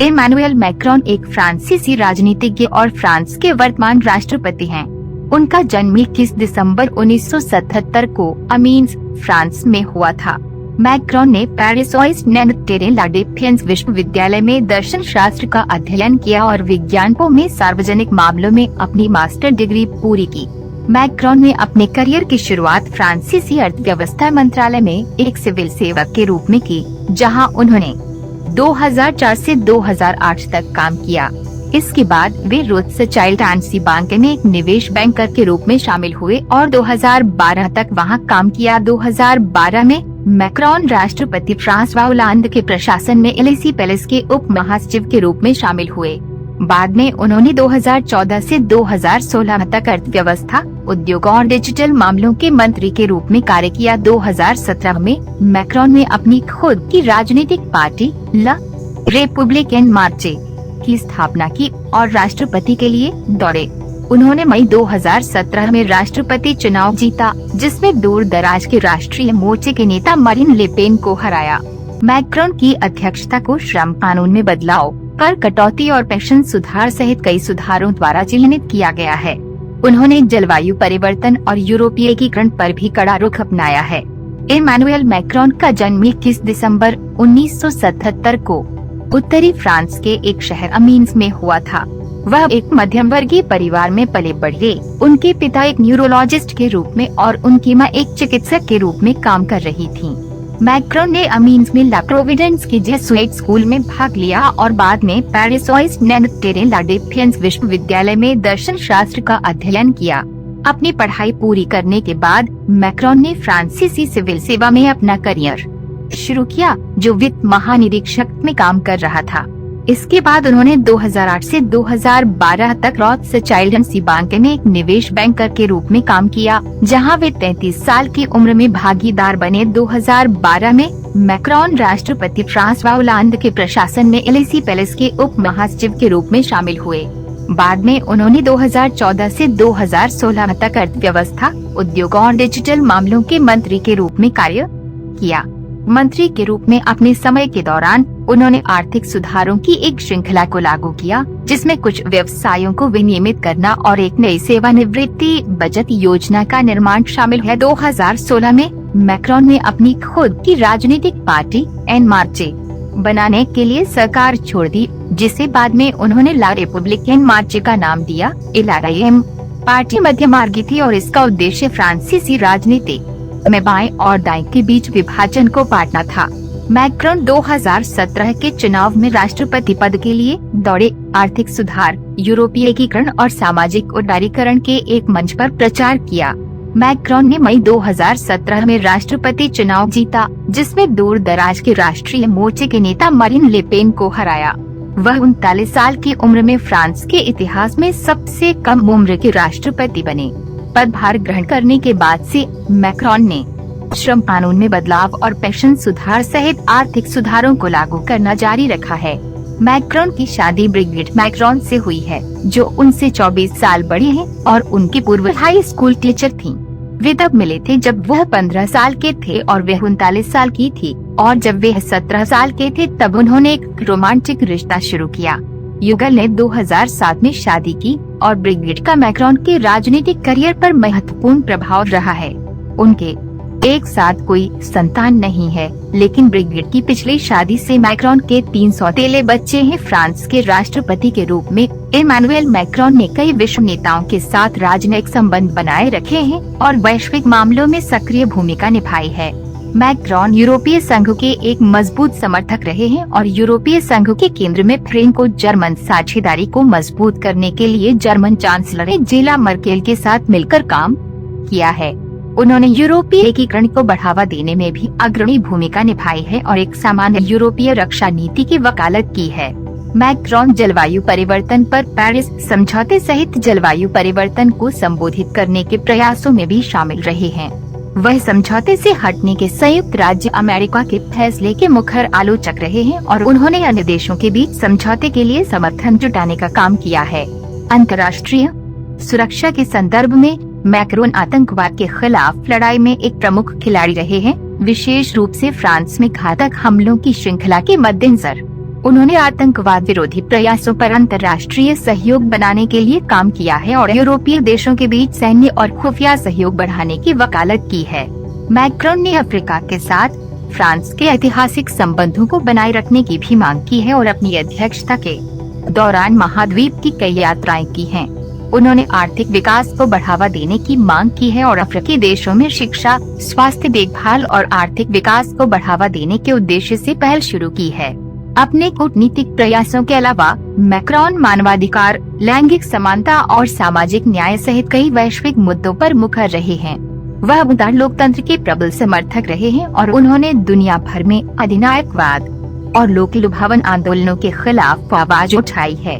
Emmanuel Macron एक फ्रांसीसी राजनीतिज्ञ और फ्रांस के वर्तमान राष्ट्रपति हैं। उनका जन्म 21 दिसंबर 1977 को अमीन्स, फ्रांस में हुआ था। मैक्रोन ने पेरिस नोटेरे ला डिफेंस विश्वविद्यालय में दर्शन शास्त्र का अध्ययन किया और विज्ञानों में सार्वजनिक मामलों में अपनी मास्टर डिग्री पूरी की। मैक्रोन ने अपने करियर की शुरुआत फ्रांसीसी अर्थव्यवस्था मंत्रालय में एक सिविल सेवक के रूप में की, जहां उन्होंने 2004 से 2008 तक काम किया। इसके बाद वे रोथस्चाइल्ड एंड सी बैंक में एक निवेश बैंकर के रूप में शामिल हुए और 2012 तक वहां काम किया। 2012 में मैक्रोन राष्ट्रपति फ्रांसवा होलांद के प्रशासन में एलिसी पैलेस के उप महासचिव के रूप में शामिल हुए। बाद में उन्होंने 2014 से 2016 तक अर्थव्यवस्था, उद्योग और डिजिटल मामलों के मंत्री के रूप में कार्य किया। 2017 में मैक्रोन ने अपनी खुद की राजनीतिक पार्टी ला रिपब्लिकन मार्चे की स्थापना की और राष्ट्रपति के लिए दौड़े। उन्होंने मई 2017 में राष्ट्रपति चुनाव जीता, जिसमें दूर दराज के राष्ट्रीय मोर्चे के नेता मरीन ले पेन को हराया। मैक्रोन की अध्यक्षता को श्रम कानून में बदलाव, कर कटौती और पेंशन सुधार सहित कई सुधारों द्वारा चिन्हित किया गया है। उन्होंने जलवायु परिवर्तन और यूरोपीय एकीकरण पर भी कड़ा रुख अपनाया है। इमैनुएल मैक्रोन का जन्म 21 दिसंबर 1977 को उत्तरी फ्रांस के एक शहर अमीन्स में हुआ था। वह एक मध्यम वर्गीय परिवार में पले बढ़े। उनके पिता एक न्यूरोलॉजिस्ट के रूप में और उनकी मां एक चिकित्सक के रूप में काम कर रही थीं। मैक्रोन ने अमीन्स में ला प्रोविडेंस के जेसुइट स्कूल में भाग लिया और बाद में पेरिस नोटेरे ला डिफेंस विश्वविद्यालय में दर्शन शास्त्र का अध्ययन किया। अपनी पढ़ाई पूरी करने के बाद मैक्रोन ने फ्रांसीसी सिविल सेवा में अपना करियर शुरू किया, जो वित्त महानिरीक्षक में काम कर रहा था। इसके बाद उन्होंने 2008 से 2012 तक रोथस्चाइल्ड एंड सी बैंक में एक निवेश बैंकर के रूप में काम किया, जहां वे 33 साल की उम्र में भागीदार बने। 2012 में मैक्रोन राष्ट्रपति फ्रांसवा होलांद के प्रशासन में एलिसी पैलेस के उप महासचिव के रूप में शामिल हुए। बाद में उन्होंने 2014 से 2016 तक अर्थव्यवस्था, उद्योग और डिजिटल मामलों के मंत्री के रूप में कार्य किया। मंत्री के रूप में अपने समय के दौरान उन्होंने आर्थिक सुधारों की एक श्रृंखला को लागू किया, जिसमें कुछ व्यवसायों को विनियमित करना और एक नई सेवानिवृत्ति बचत योजना का निर्माण शामिल है। 2016 में मैक्रोन ने अपनी खुद की राजनीतिक पार्टी एन मार्चे बनाने के लिए सरकार छोड़ दी, जिसे बाद में उन्होंने ला रिपब्लिकन मार्चे का नाम दिया। LRIM पार्टी मध्यमार्गी थी और इसका उद्देश्य फ्रांसीसी राजनीति में बाएं और दाएं के बीच विभाजन को पाटना था। मैक्रोन 2017 के चुनाव में राष्ट्रपति पद के लिए दौड़े। आर्थिक सुधार, यूरोपीय एकीकरण और सामाजिक उदारीकरण के एक मंच पर प्रचार किया। मैक्रोन ने मई 2017 में राष्ट्रपति चुनाव जीता, जिसमें दूर दराज के राष्ट्रीय मोर्चे के नेता मरीन ले पेन को हराया। वह 39 साल की उम्र में फ्रांस के इतिहास में सबसे कम उम्र के राष्ट्रपति बने। पदभार ग्रहण करने के बाद से मैक्रोन ने श्रम कानून में बदलाव और पेंशन सुधार सहित आर्थिक सुधारों को लागू करना जारी रखा है। मैक्रोन की शादी ब्रिगिट मैक्रोन से हुई है, जो उनसे 24 साल बड़ी हैं और उनकी पूर्व हाई स्कूल टीचर थीं। वे तब मिले थे जब वह 15 साल के थे और वह 39 साल की थी, और जब वे 17 साल के थे तब उन्होंने एक रोमांटिक रिश्ता शुरू किया। युगल ने 2007 में शादी की और ब्रिगिट का मैक्रोन के राजनीतिक करियर पर महत्वपूर्ण प्रभाव रहा है। उनके एक साथ कोई संतान नहीं है, लेकिन ब्रिगिट की पिछली शादी से मैक्रोन के 3 सौतेले बच्चे हैं। फ्रांस के राष्ट्रपति के रूप में इमैनुएल मैक्रोन ने कई विश्व नेताओं के साथ राजनयिक संबंध बनाए रखे हैं और वैश्विक मामलों में सक्रिय भूमिका निभाई है। मैक्रोन यूरोपीय संघ के एक मजबूत समर्थक रहे हैं और यूरोपीय संघ के केंद्र में फ्रेंको जर्मन साझेदारी को मजबूत करने के लिए जर्मन चांसलर एंजेला मर्केल के साथ मिलकर काम किया है। उन्होंने यूरोपीय एकीकरण को बढ़ावा देने में भी अग्रणी भूमिका निभाई है और एक सामान्य यूरोपीय रक्षा नीति की वकालत की है। मैक्रोन जलवायु परिवर्तन पर पेरिस समझौते सहित जलवायु परिवर्तन को संबोधित करने के प्रयासों में भी शामिल रहे हैं। वह समझौते से हटने के संयुक्त राज्य अमेरिका के फैसले के मुखर आलोचक रहे हैं और उन्होंने अन्य देशों के बीच समझौते के लिए समर्थन जुटाने का काम किया है। अंतर्राष्ट्रीय सुरक्षा के संदर्भ में मैक्रोन आतंकवाद के खिलाफ लड़ाई में एक प्रमुख खिलाड़ी रहे हैं, विशेष रूप से फ्रांस में घातक हमलों की श्रृंखला के मद्देनजर। उन्होंने आतंकवाद विरोधी प्रयासों पर अंतर्राष्ट्रीय सहयोग बनाने के लिए काम किया है और यूरोपीय देशों के बीच सैन्य और खुफिया सहयोग बढ़ाने की वकालत की है। मैक्रोन ने अफ्रीका के साथ फ्रांस के ऐतिहासिक संबंधों को बनाए रखने की भी मांग की है और अपनी अध्यक्षता के दौरान महाद्वीप की कई यात्राएं की हैं। उन्होंने आर्थिक विकास को बढ़ावा देने की मांग की है और अफ्रीकी देशों में शिक्षा, स्वास्थ्य देखभाल और आर्थिक विकास को बढ़ावा देने के उद्देश्य से पहल शुरू की है। अपने कूटनीतिक प्रयासों के अलावा मैक्रोन मानवाधिकार, लैंगिक समानता और सामाजिक न्याय सहित कई वैश्विक मुद्दों पर मुखर रहे हैं। वह उदार लोकतंत्र के प्रबल समर्थक रहे हैं और उन्होंने दुनिया भर में अधिनायकवाद और लोक लुभावन आंदोलनों के खिलाफ आवाज उठाई है।